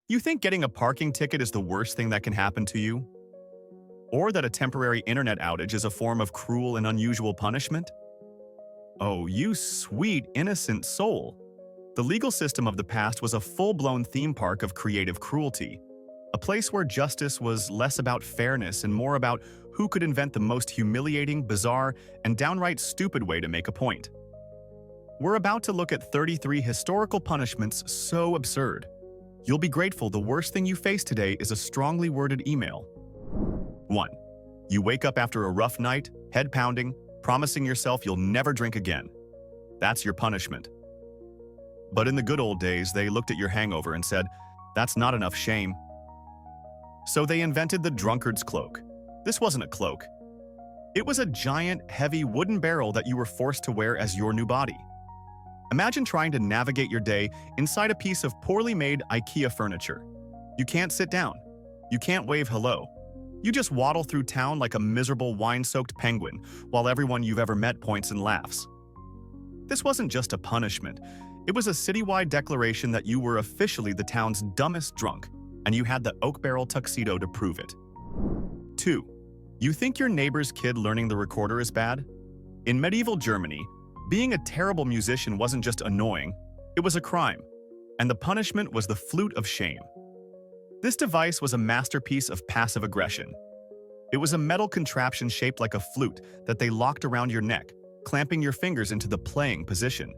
You think getting a parking ticket is the worst thing that can happen to you? Or that a temporary internet outage is a form of cruel and unusual punishment? Oh, you sweet, innocent soul. The legal system of the past was a full-blown theme park of creative cruelty, a place where justice was less about fairness and more about who could invent the most humiliating, bizarre, and downright stupid way to make a point. We're about to look at 33 historical punishments so absurd. You'll be grateful the worst thing you face today is a strongly worded email. 1. You wake up after a rough night, head pounding, promising yourself you'll never drink again. That's your punishment. But in the good old days, they looked at your hangover and said, "That's not enough shame." So they invented the drunkard's cloak. This wasn't a cloak. It was a giant, heavy wooden barrel that you were forced to wear as your new body. Imagine trying to navigate your day inside a piece of poorly made IKEA furniture. You can't sit down. You can't wave hello. You just waddle through town like a miserable wine-soaked penguin while everyone you've ever met points and laughs. This wasn't just a punishment. It was a citywide declaration that you were officially the town's dumbest drunk, and you had the oak barrel tuxedo to prove it. 2. You think your neighbor's kid learning the recorder is bad? In medieval Germany, being a terrible musician wasn't just annoying, it was a crime, and the punishment was the flute of shame. This device was a masterpiece of passive aggression. It was a metal contraption shaped like a flute that they locked around your neck, clamping your fingers into the playing position.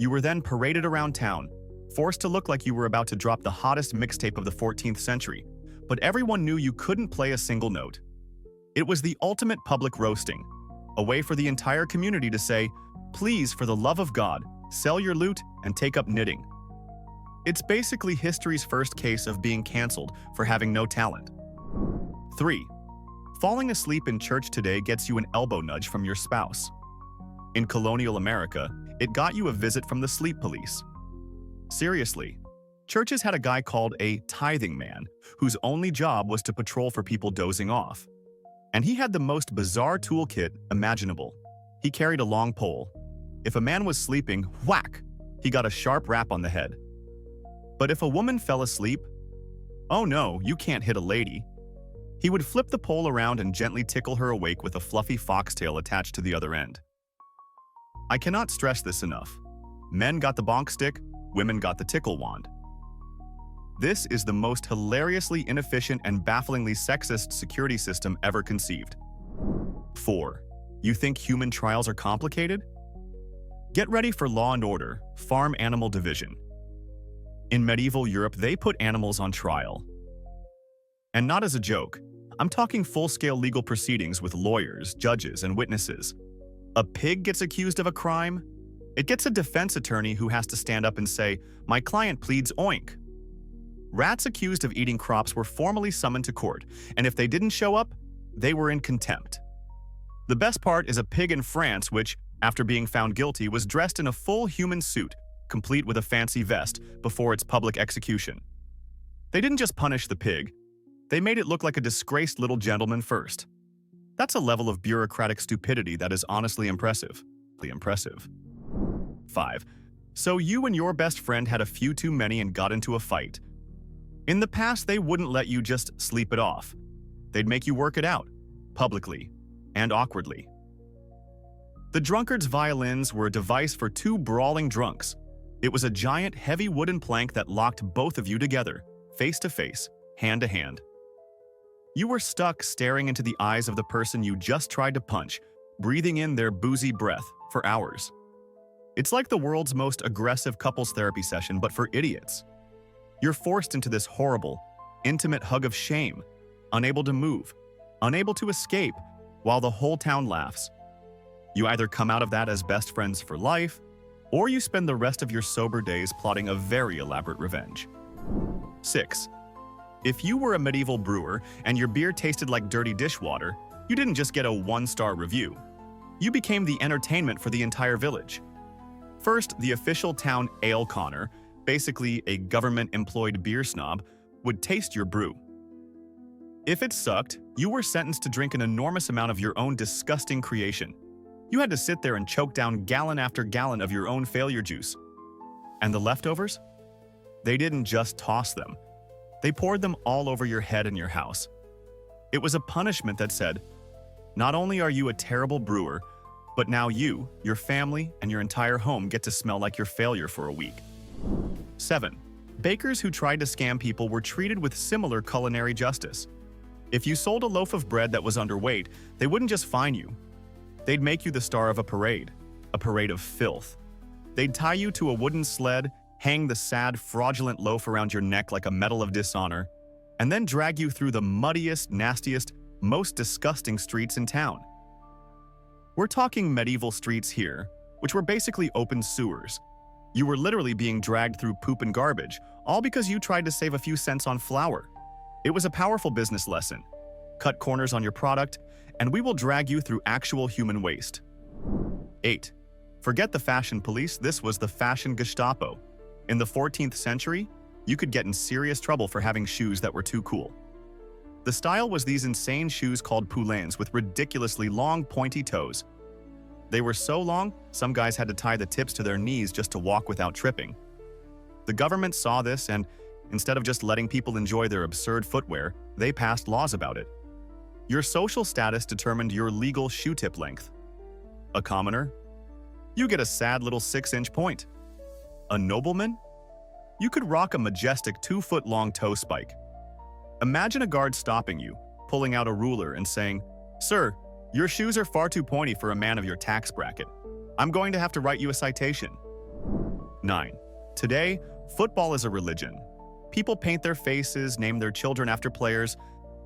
You were then paraded around town, forced to look like you were about to drop the hottest mixtape of the 14th century, but everyone knew you couldn't play a single note. It was the ultimate public roasting, a way for the entire community to say, "Please, for the love of God, sell your lute and take up knitting." It's basically history's first case of being cancelled for having no talent. 3. Falling asleep in church today gets you an elbow nudge from your spouse. In colonial America, it got you a visit from the sleep police. Seriously, churches had a guy called a tithingman whose only job was to patrol for people dozing off. And he had the most bizarre toolkit imaginable. He carried a long pole. If a man was sleeping, whack, he got a sharp rap on the head. But if a woman fell asleep, oh no, you can't hit a lady. He would flip the pole around and gently tickle her awake with a fluffy foxtail attached to the other end. I cannot stress this enough. Men got the bonk stick, women got the tickle wand. This is the most hilariously inefficient and bafflingly sexist security system ever conceived. 4. You think human trials are complicated? Get ready for Law and Order, Farm Animal Division. In medieval Europe, they put animals on trial. And not as a joke. I'm talking full-scale legal proceedings with lawyers, judges, and witnesses. A pig gets accused of a crime. It gets a defense attorney who has to stand up and say, "My client pleads oink." Rats accused of eating crops were formally summoned to court, and if they didn't show up, they were in contempt. The best part is a pig in France which, after being found guilty, was dressed in a full human suit, complete with a fancy vest, before its public execution. They didn't just punish the pig, they made it look like a disgraced little gentleman first. That's a level of bureaucratic stupidity that is honestly impressive. 5. So you and your best friend had a few too many and got into a fight. In the past, they wouldn't let you just sleep it off. They'd make you work it out, publicly and awkwardly. The drunkard's violins were a device for two brawling drunks. It was a giant, heavy wooden plank that locked both of you together, face to face, hand to hand. You were stuck staring into the eyes of the person you just tried to punch, breathing in their boozy breath for hours. It's like the world's most aggressive couples therapy session, but for idiots. You're forced into this horrible, intimate hug of shame, unable to move, unable to escape, while the whole town laughs. You either come out of that as best friends for life, or you spend the rest of your sober days plotting a very elaborate revenge. 6. If you were a medieval brewer and your beer tasted like dirty dishwater, you didn't just get a 1-star review. You became the entertainment for the entire village. First, the official town ale conner, basically a government-employed beer snob, would taste your brew. If it sucked, you were sentenced to drink an enormous amount of your own disgusting creation. You had to sit there and choke down gallon after gallon of your own failure juice. And the leftovers? They didn't just toss them. They poured them all over your head and your house. It was a punishment that said, not only are you a terrible brewer, but now you, your family, and your entire home get to smell like your failure for a week. 7. Bakers who tried to scam people were treated with similar culinary justice. If you sold a loaf of bread that was underweight, they wouldn't just fine you. They'd make you the star of a parade of filth. They'd tie you to a wooden sled, hang the sad, fraudulent loaf around your neck like a medal of dishonor, and then drag you through the muddiest, nastiest, most disgusting streets in town. We're talking medieval streets here, which were basically open sewers. You were literally being dragged through poop and garbage, all because you tried to save a few cents on flour. It was a powerful business lesson. Cut corners on your product, and we will drag you through actual human waste. 8. Forget the fashion police, this was the fashion Gestapo. In the 14th century, you could get in serious trouble for having shoes that were too cool. The style was these insane shoes called poulains with ridiculously long, pointy toes. They were so long, some guys had to tie the tips to their knees just to walk without tripping. The government saw this and, instead of just letting people enjoy their absurd footwear, they passed laws about it. Your social status determined your legal shoe tip length. A commoner? You get a sad little 6-inch point. A nobleman? You could rock a majestic 2-foot-long toe spike. Imagine a guard stopping you, pulling out a ruler and saying, "Sir, your shoes are far too pointy for a man of your tax bracket. I'm going to have to write you a citation." 9. Today, football is a religion. People paint their faces, name their children after players,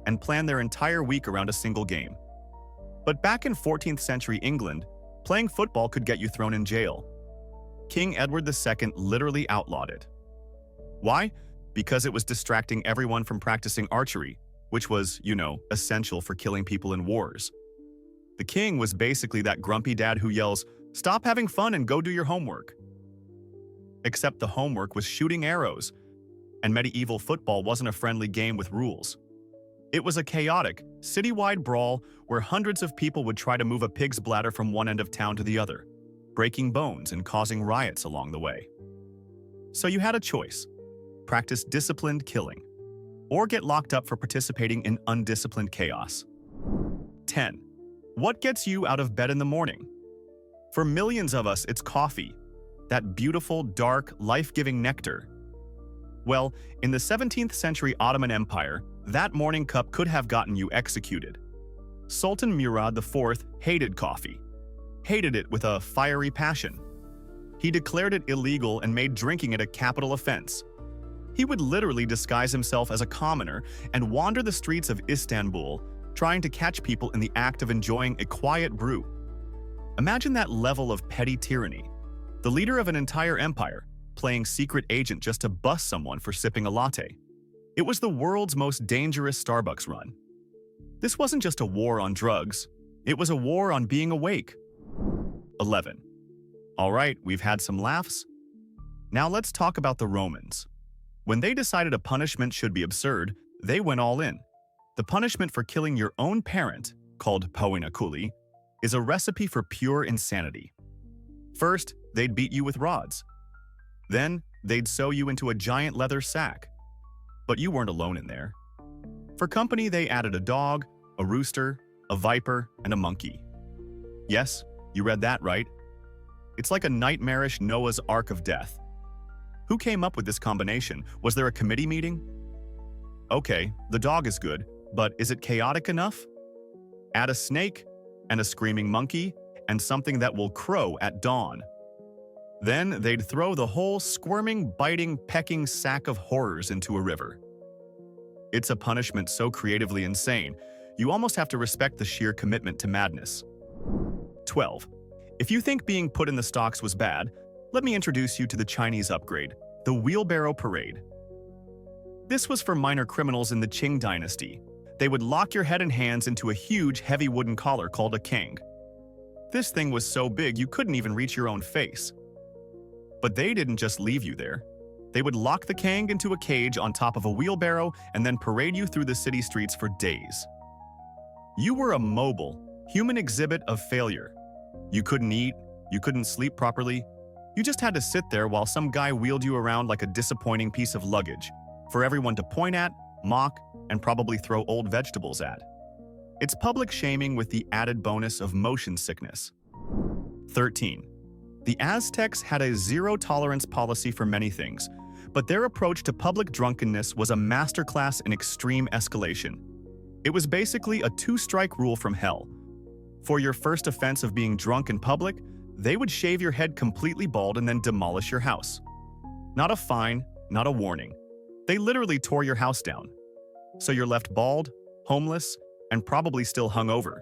and plan their entire week around a single game. But back in 14th-century England, playing football could get you thrown in jail. King Edward II literally outlawed it. Why? Because it was distracting everyone from practicing archery, which was, essential for killing people in wars. The king was basically that grumpy dad who yells, "Stop having fun and go do your homework." Except the homework was shooting arrows, and medieval football wasn't a friendly game with rules. It was a chaotic, citywide brawl where hundreds of people would try to move a pig's bladder from one end of town to the other, breaking bones and causing riots along the way. So you had a choice: practice disciplined killing, or get locked up for participating in undisciplined chaos. 10. What gets you out of bed in the morning? For millions of us, it's coffee, that beautiful, dark, life-giving nectar. Well, in the 17th century Ottoman Empire, that morning cup could have gotten you executed. Sultan Murad IV hated coffee. Hated it with a fiery passion. He declared it illegal and made drinking it a capital offense. He would literally disguise himself as a commoner and wander the streets of Istanbul, trying to catch people in the act of enjoying a quiet brew. Imagine that level of petty tyranny. The leader of an entire empire, playing secret agent just to bust someone for sipping a latte. It was the world's most dangerous Starbucks run. This wasn't just a war on drugs, it was a war on being awake. 11. All right, we've had some laughs. Now let's talk about the Romans. When they decided a punishment should be absurd, they went all in. The punishment for killing your own parent, called poena, is a recipe for pure insanity. First, they'd beat you with rods. Then, they'd sew you into a giant leather sack. But you weren't alone in there. For company, they added a dog, a rooster, a viper, and a monkey. Yes, you read that right. It's like a nightmarish Noah's Ark of death. Who came up with this combination? Was there a committee meeting? Okay, the dog is good, but is it chaotic enough? Add a snake, and a screaming monkey, and something that will crow at dawn. Then they'd throw the whole squirming, biting, pecking sack of horrors into a river. It's a punishment so creatively insane, you almost have to respect the sheer commitment to madness. 12. If you think being put in the stocks was bad, let me introduce you to the Chinese upgrade, the wheelbarrow parade. This was for minor criminals in the Qing dynasty. They would lock your head and hands into a huge, heavy wooden collar called a kang. This thing was so big you couldn't even reach your own face. But they didn't just leave you there. They would lock the kang into a cage on top of a wheelbarrow and then parade you through the city streets for days. You were a mobile, human exhibit of failure. You couldn't eat, you couldn't sleep properly. You just had to sit there while some guy wheeled you around like a disappointing piece of luggage, for everyone to point at, mock, and probably throw old vegetables at. It's public shaming with the added bonus of motion sickness. 13. The Aztecs had a zero-tolerance policy for many things, but their approach to public drunkenness was a masterclass in extreme escalation. It was basically a two-strike rule from hell. For your first offense of being drunk in public, they would shave your head completely bald and then demolish your house. Not a fine, not a warning. They literally tore your house down. So you're left bald, homeless, and probably still hungover.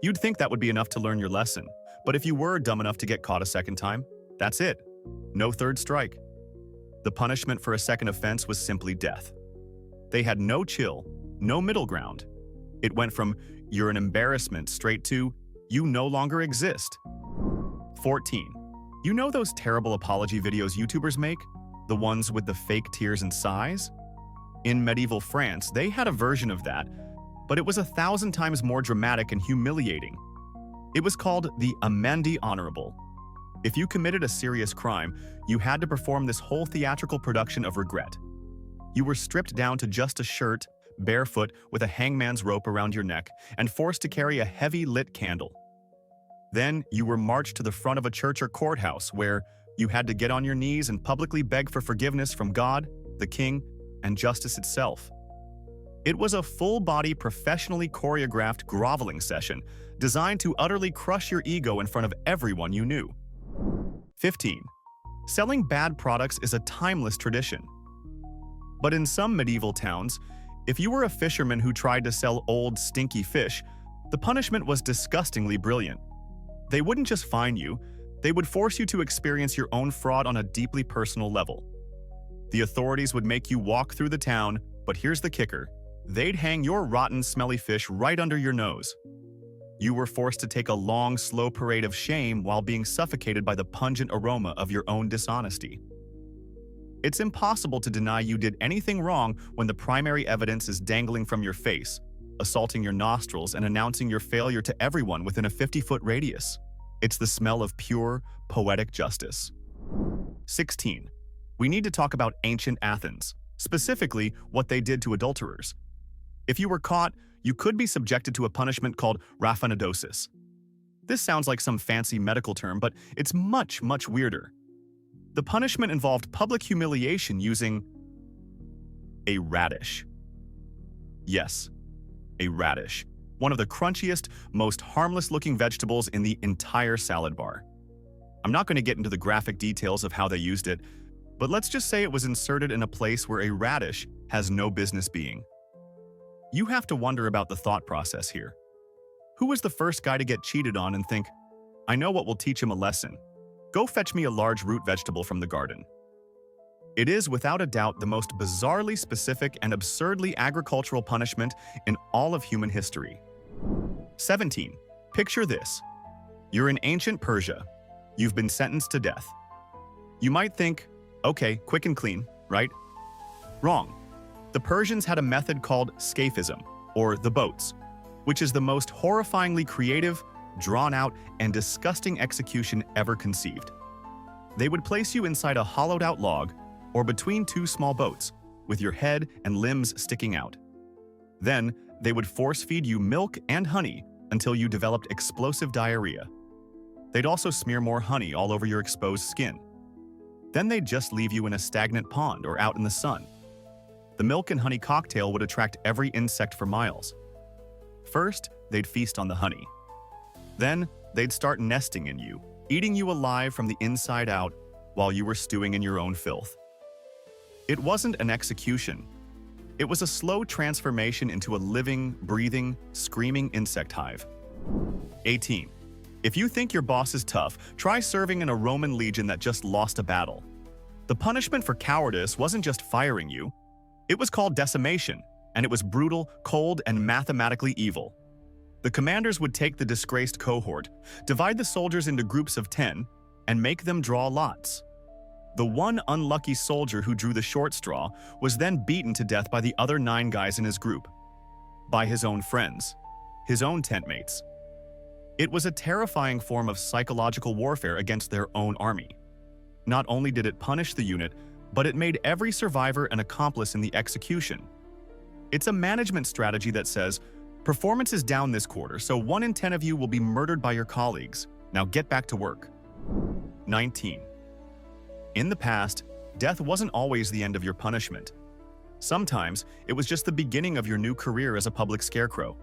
You'd think that would be enough to learn your lesson, but if you were dumb enough to get caught a second time, that's it. No third strike. The punishment for a second offense was simply death. They had no chill, no middle ground. It went from, you're an embarrassment, straight to, you no longer exist. 14. You know those terrible apology videos YouTubers make? The ones with the fake tears and sighs? In medieval France, they had a version of that, but it was 1,000 times more dramatic and humiliating. It was called the amende honorable. If you committed a serious crime, you had to perform this whole theatrical production of regret. You were stripped down to just a shirt, barefoot with a hangman's rope around your neck, and forced to carry a heavy lit candle. Then you were marched to the front of a church or courthouse where you had to get on your knees and publicly beg for forgiveness from God, the king, and justice itself. It was a full-body, professionally choreographed groveling session designed to utterly crush your ego in front of everyone you knew. 15. Selling bad products is a timeless tradition. But in some medieval towns, if you were a fisherman who tried to sell old, stinky fish, the punishment was disgustingly brilliant. They wouldn't just fine you, they would force you to experience your own fraud on a deeply personal level. The authorities would make you walk through the town, but here's the kicker. They'd hang your rotten, smelly fish right under your nose. You were forced to take a long, slow parade of shame while being suffocated by the pungent aroma of your own dishonesty. It's impossible to deny you did anything wrong when the primary evidence is dangling from your face, assaulting your nostrils and announcing your failure to everyone within a 50-foot radius. It's the smell of pure, poetic justice. 16. We need to talk about ancient Athens, specifically what they did to adulterers. If you were caught, you could be subjected to a punishment called Raphanidosis. This sounds like some fancy medical term, but it's much, much weirder. The punishment involved public humiliation using a radish. Yes, a radish. One of the crunchiest, most harmless-looking vegetables in the entire salad bar. I'm not going to get into the graphic details of how they used it, but let's just say it was inserted in a place where a radish has no business being. You have to wonder about the thought process here. Who was the first guy to get cheated on and think, I know what will teach him a lesson. Go fetch me a large root vegetable from the garden. It is, without a doubt, the most bizarrely specific and absurdly agricultural punishment in all of human history. 17. Picture this. You're in ancient Persia. You've been sentenced to death. You might think, okay, quick and clean, right? Wrong. The Persians had a method called Scaism, or the boats, which is the most horrifyingly creative, drawn-out, and disgusting execution ever conceived. They would place you inside a hollowed-out log, or between two small boats, with your head and limbs sticking out. Then, they would force-feed you milk and honey until you developed explosive diarrhea. They'd also smear more honey all over your exposed skin. Then they'd just leave you in a stagnant pond or out in the sun. The milk and honey cocktail would attract every insect for miles. First, they'd feast on the honey. Then, they'd start nesting in you, eating you alive from the inside out while you were stewing in your own filth. It wasn't an execution. It was a slow transformation into a living, breathing, screaming insect hive. 18. If you think your boss is tough, try serving in a Roman legion that just lost a battle. The punishment for cowardice wasn't just firing you. It was called decimation, and it was brutal, cold, and mathematically evil. The commanders would take the disgraced cohort, divide the soldiers into groups of 10, and make them draw lots. The one unlucky soldier who drew the short straw was then beaten to death by the other 9 guys in his group, by his own friends, his own tent mates. It was a terrifying form of psychological warfare against their own army. Not only did it punish the unit, but it made every survivor an accomplice in the execution. It's a management strategy that says, performance is down this quarter, so 1 in 10 of you will be murdered by your colleagues. Now get back to work. 19. In the past, death wasn't always the end of your punishment. Sometimes, it was just the beginning of your new career as a public scarecrow.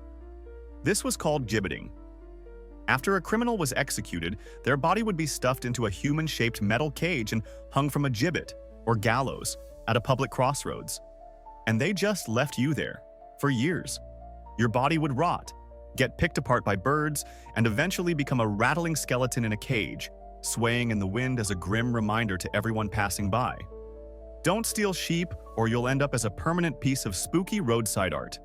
This was called gibbeting. After a criminal was executed, their body would be stuffed into a human-shaped metal cage and hung from a gibbet, or gallows, at a public crossroads. And they just left you there, for years. Your body would rot, get picked apart by birds, and eventually become a rattling skeleton in a cage, swaying in the wind as a grim reminder to everyone passing by. Don't steal sheep, or you'll end up as a permanent piece of spooky roadside art.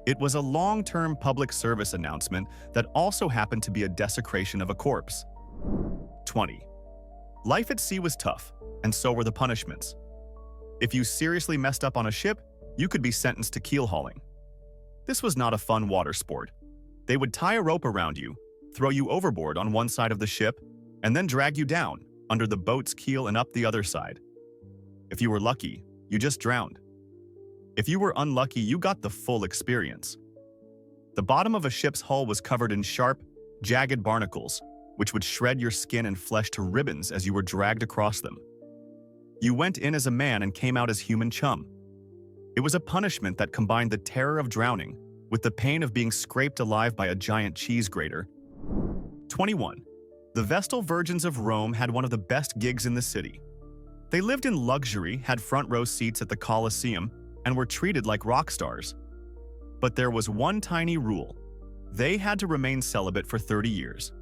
It was a long-term public service announcement that also happened to be a desecration of a corpse. 20. Life at sea was tough, and so were the punishments. If you seriously messed up on a ship, you could be sentenced to keelhauling. This was not a fun water sport. They would tie a rope around you, throw you overboard on one side of the ship, and then drag you down, under the boat's keel and up the other side. If you were lucky, you just drowned. If you were unlucky, you got the full experience. The bottom of a ship's hull was covered in sharp, jagged barnacles, which would shred your skin and flesh to ribbons as you were dragged across them. You went in as a man and came out as human chum. It was a punishment that combined the terror of drowning with the pain of being scraped alive by a giant cheese grater. 21. The Vestal virgins of Rome had one of the best gigs in the city. They lived in luxury, had front row seats at the Colosseum, and were treated like rock stars. But there was one tiny rule. They had to remain celibate for 30 years.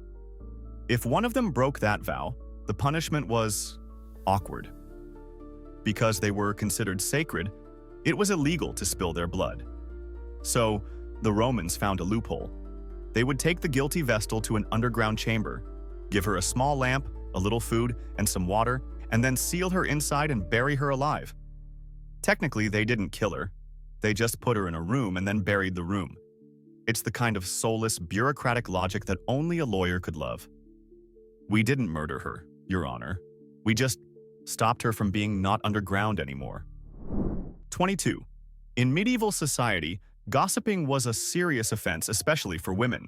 If one of them broke that vow, the punishment was awkward. Because they were considered sacred, it was illegal to spill their blood. So, the Romans found a loophole. They would take the guilty Vestal to an underground chamber, give her a small lamp, a little food, and some water, and then seal her inside and bury her alive. Technically, they didn't kill her. They just put her in a room and then buried the room. It's the kind of soulless, bureaucratic logic that only a lawyer could love. We didn't murder her, Your Honor. We just stopped her from being not underground anymore. 22. In medieval society, gossiping was a serious offense, especially for women.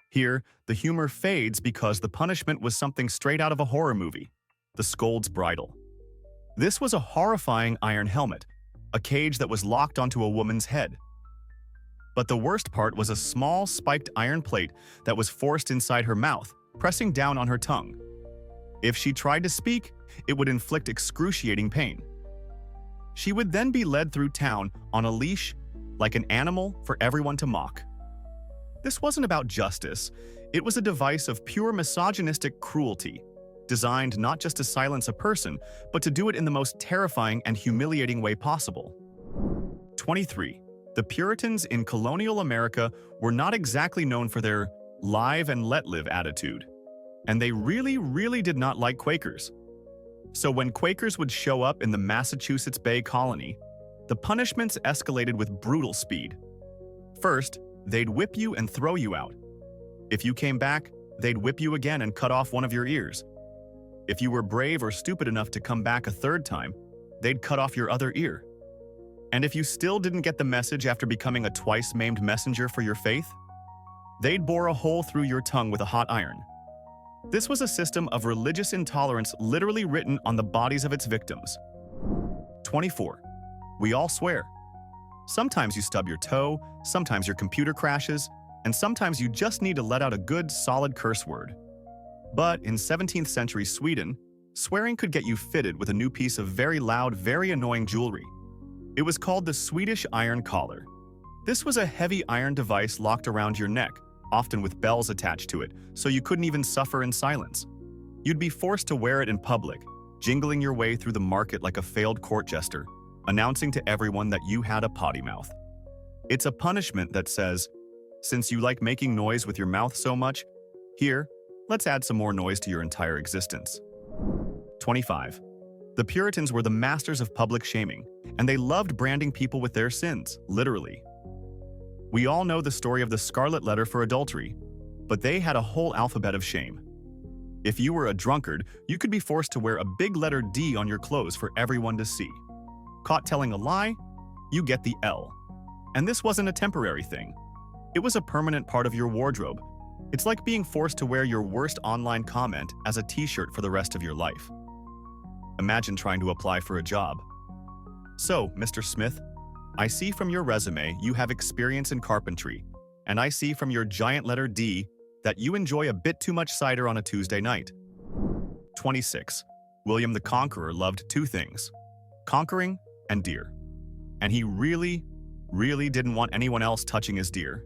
Here, the humor fades because the punishment was something straight out of a horror movie, the scold's bridle. This was a horrifying iron helmet, a cage that was locked onto a woman's head. But the worst part was a small, spiked iron plate that was forced inside her mouth, pressing down on her tongue. If she tried to speak, it would inflict excruciating pain. She would then be led through town on a leash, like an animal for everyone to mock. This wasn't about justice. It was a device of pure misogynistic cruelty, designed not just to silence a person, but to do it in the most terrifying and humiliating way possible. 23. The Puritans in colonial America were not exactly known for their live and let live attitude, and they really did not like Quakers. So when Quakers would show up in the Massachusetts Bay Colony, the punishments escalated with brutal speed. First, they'd whip you and throw you out. If you came back, they'd whip you again and cut off one of your ears. If you were brave or stupid enough to come back a third time, they'd cut off your other ear. And if you still didn't get the message after becoming a twice-maimed messenger for your faith, they'd bore a hole through your tongue with a hot iron. This was a system of religious intolerance literally written on the bodies of its victims. 24. We all swear. Sometimes you stub your toe, sometimes your computer crashes, and sometimes you just need to let out a good, solid curse word. But in 17th century Sweden, swearing could get you fitted with a new piece of very loud, very annoying jewelry. It was called the Swedish iron collar. This was a heavy iron device locked around your neck, often with bells attached to it, so you couldn't even suffer in silence. You'd be forced to wear it in public, jingling your way through the market like a failed court jester, announcing to everyone that you had a potty mouth. It's a punishment that says, since you like making noise with your mouth so much, here, let's add some more noise to your entire existence. 25. The Puritans were the masters of public shaming, and they loved branding people with their sins, literally. We all know the story of the scarlet letter for adultery, but they had a whole alphabet of shame. If you were a drunkard, you could be forced to wear a big letter D on your clothes for everyone to see. Caught telling a lie? You get the L. And this wasn't a temporary thing. It was a permanent part of your wardrobe. It's like being forced to wear your worst online comment as a t-shirt for the rest of your life. Imagine trying to apply for a job. So, Mr. Smith, I see from your resume you have experience in carpentry, and I see from your giant letter D that you enjoy a bit too much cider on a Tuesday night. 26. William the Conqueror loved two things: conquering and deer. And he really didn't want anyone else touching his deer.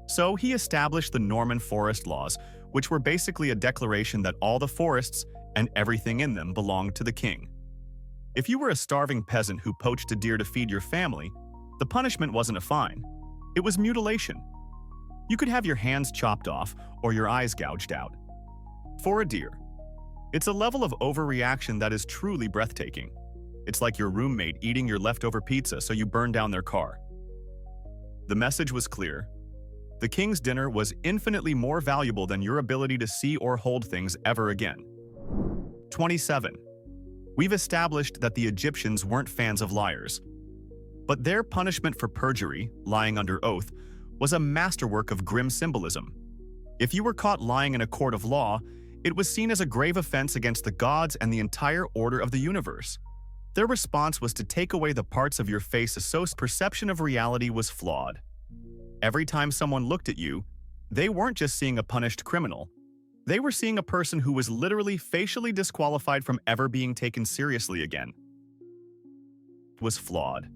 So he established the Norman Forest Laws, which were basically a declaration that all the forests and everything in them belonged to the king. If you were a starving peasant who poached a deer to feed your family, the punishment wasn't a fine. It was mutilation. You could have your hands chopped off or your eyes gouged out. For a deer. It's a level of overreaction that is truly breathtaking. It's like your roommate eating your leftover pizza so you burn down their car. The message was clear. The king's dinner was infinitely more valuable than your ability to see or hold things ever again. 27. We've established that the Egyptians weren't fans of liars. But their punishment for perjury, lying under oath, was a masterwork of grim symbolism. If you were caught lying in a court of law, it was seen as a grave offense against the gods and the entire order of the universe. Their response was to take away the parts of your face associated. Perception of reality was flawed. Every time someone looked at you, they weren't just seeing a punished criminal. They were seeing a person who was literally facially disqualified from ever being taken seriously again. Was flawed.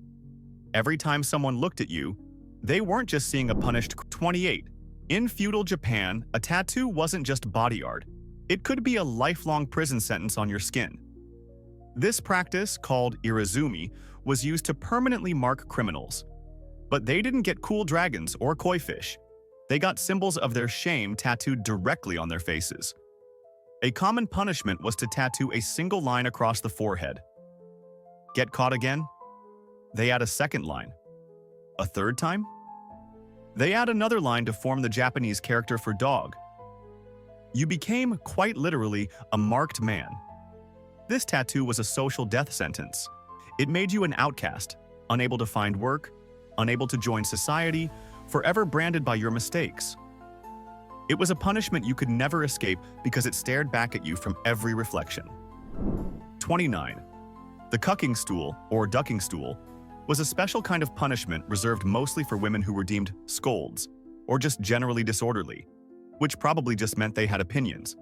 Every time someone looked at you, they weren't just seeing a punished. 28. In feudal Japan, a tattoo wasn't just body art. It could be a lifelong prison sentence on your skin. This practice, called irizumi, was used to permanently mark criminals. But they didn't get cool dragons or koi fish. They got symbols of their shame tattooed directly on their faces. A common punishment was to tattoo a single line across the forehead. Get caught again? They add a second line. A third time? They add another line to form the Japanese character for dog. You became, quite literally, a marked man. This tattoo was a social death sentence. It made you an outcast, unable to find work, unable to join society, forever branded by your mistakes. It was a punishment you could never escape because it stared back at you from every reflection. 29. The cucking stool, or ducking stool, was a special kind of punishment reserved mostly for women who were deemed scolds, or just generally disorderly, which probably just meant they had opinions.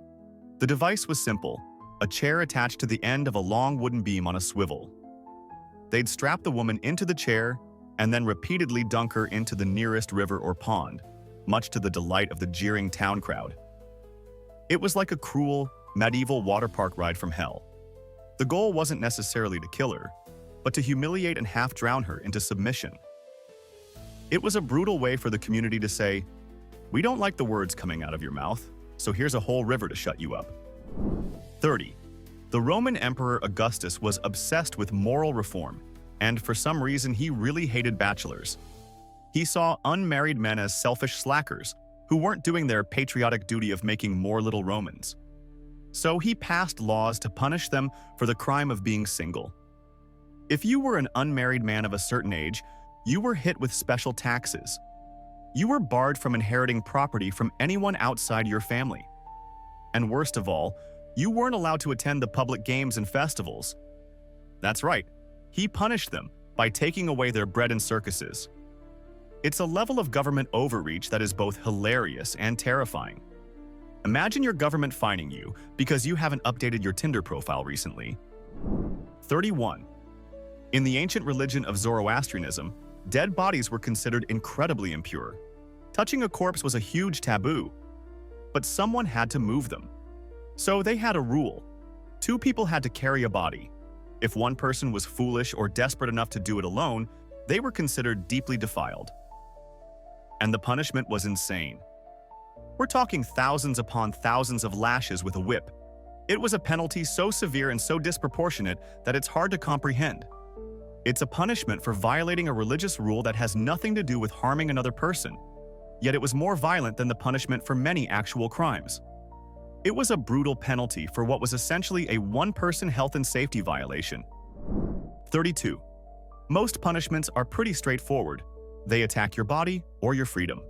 The device was simple: a chair attached to the end of a long wooden beam on a swivel. They'd strap the woman into the chair and then repeatedly dunk her into the nearest river or pond, much to the delight of the jeering town crowd. It was like a cruel, medieval water park ride from hell. The goal wasn't necessarily to kill her, but to humiliate and half-drown her into submission. It was a brutal way for the community to say, "We don't like the words coming out of your mouth, so here's a whole river to shut you up." 30. The Roman Emperor Augustus was obsessed with moral reform, and for some reason he really hated bachelors. He saw unmarried men as selfish slackers who weren't doing their patriotic duty of making more little Romans. So he passed laws to punish them for the crime of being single. If you were an unmarried man of a certain age, you were hit with special taxes. You were barred from inheriting property from anyone outside your family. And worst of all, you weren't allowed to attend the public games and festivals. That's right, he punished them by taking away their bread and circuses. It's a level of government overreach that is both hilarious and terrifying. Imagine your government fining you because you haven't updated your Tinder profile recently. 31. In the ancient religion of Zoroastrianism, dead bodies were considered incredibly impure. Touching a corpse was a huge taboo, but someone had to move them. So they had a rule. 2 people had to carry a body. If one person was foolish or desperate enough to do it alone, they were considered deeply defiled. And the punishment was insane. We're talking thousands upon thousands of lashes with a whip. It was a penalty so severe and so disproportionate that it's hard to comprehend. It's a punishment for violating a religious rule that has nothing to do with harming another person, yet it was more violent than the punishment for many actual crimes. It was a brutal penalty for what was essentially a one-person health and safety violation. 32. Most punishments are pretty straightforward. They attack your body or your freedom.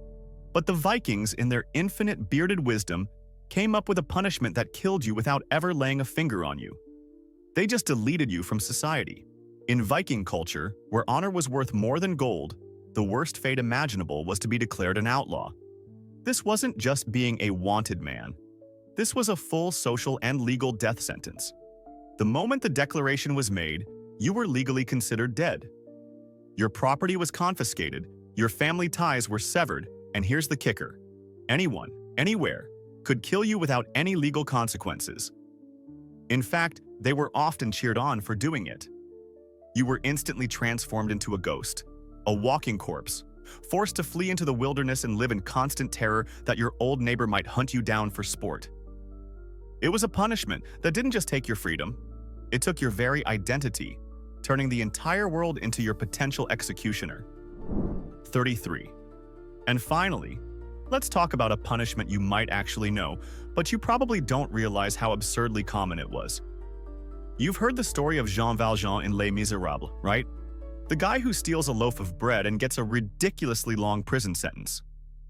But the Vikings, in their infinite bearded wisdom, came up with a punishment that killed you without ever laying a finger on you. They just deleted you from society. In Viking culture, where honor was worth more than gold, the worst fate imaginable was to be declared an outlaw. This wasn't just being a wanted man. This was a full social and legal death sentence. The moment the declaration was made, you were legally considered dead. Your property was confiscated, your family ties were severed, and here's the kicker. Anyone, anywhere, could kill you without any legal consequences. In fact, they were often cheered on for doing it. You were instantly transformed into a ghost, a walking corpse, forced to flee into the wilderness and live in constant terror that your old neighbor might hunt you down for sport. It was a punishment that didn't just take your freedom, it took your very identity, turning the entire world into your potential executioner. 33. And finally, let's talk about a punishment you might actually know, but you probably don't realize how absurdly common it was. You've heard the story of Jean Valjean in Les Miserables, right? The guy who steals a loaf of bread and gets a ridiculously long prison sentence.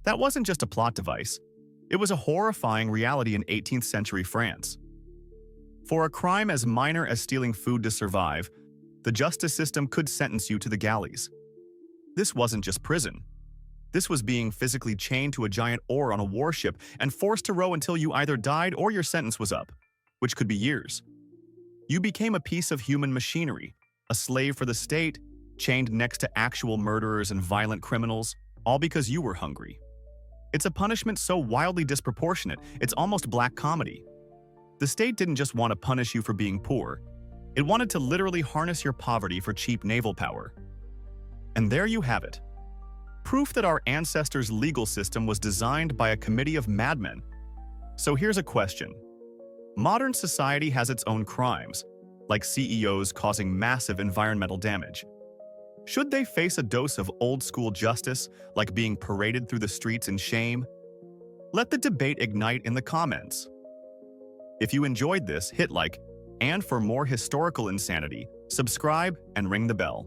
That wasn't just a plot device. It was a horrifying reality in 18th century France. For a crime as minor as stealing food to survive, the justice system could sentence you to the galleys. This wasn't just prison. This was being physically chained to a giant oar on a warship and forced to row until you either died or your sentence was up, which could be years. You became a piece of human machinery, a slave for the state, chained next to actual murderers and violent criminals, all because you were hungry. It's a punishment so wildly disproportionate, it's almost black comedy. The state didn't just want to punish you for being poor. It wanted to literally harness your poverty for cheap naval power. And there you have it. Proof that our ancestors' legal system was designed by a committee of madmen. So here's a question. Modern society has its own crimes, like CEOs causing massive environmental damage. Should they face a dose of old-school justice, like being paraded through the streets in shame? Let the debate ignite in the comments. If you enjoyed this, hit like, and for more historical insanity, subscribe and ring the bell.